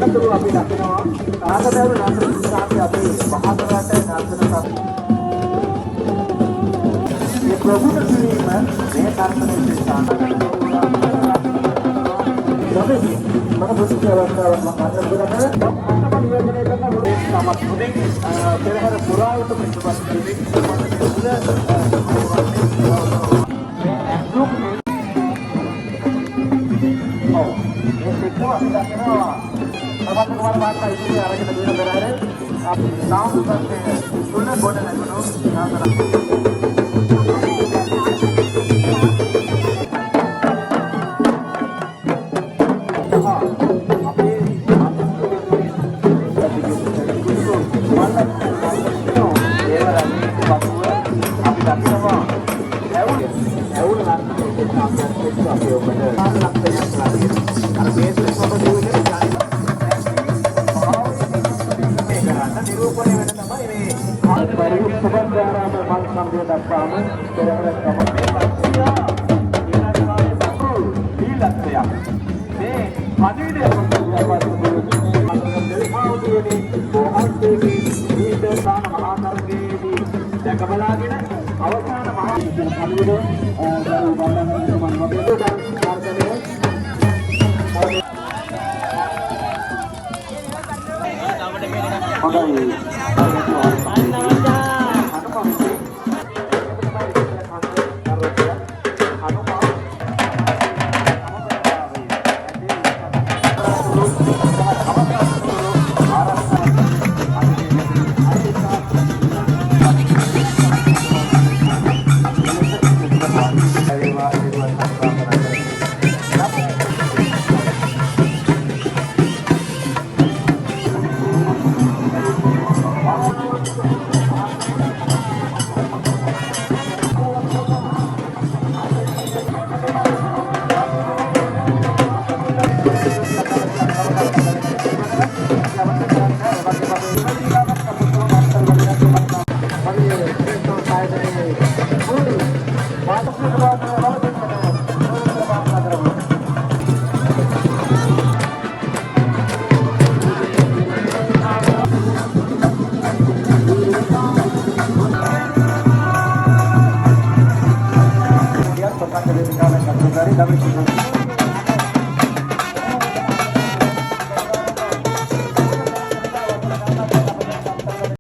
නඩතුරු අපි දකිනවා ආගදේව නඩතුරු ඉස්සරහට අපි මහතරට නඩතුරු මේ ප්‍රභුත්ව කිරීම මේ කර්මයේ සිතාන මම මුස්ලිම් අවස්ථාවක් මාතෘ කරගෙන අපේ නියෝජනය කරන මොලේ සමත් මුදින් පෙරහැර පුරාවට පිටපත් කිරීමේ Hãy subscribe cho kênh Ghiền Mì Gõ để không bỏ lỡ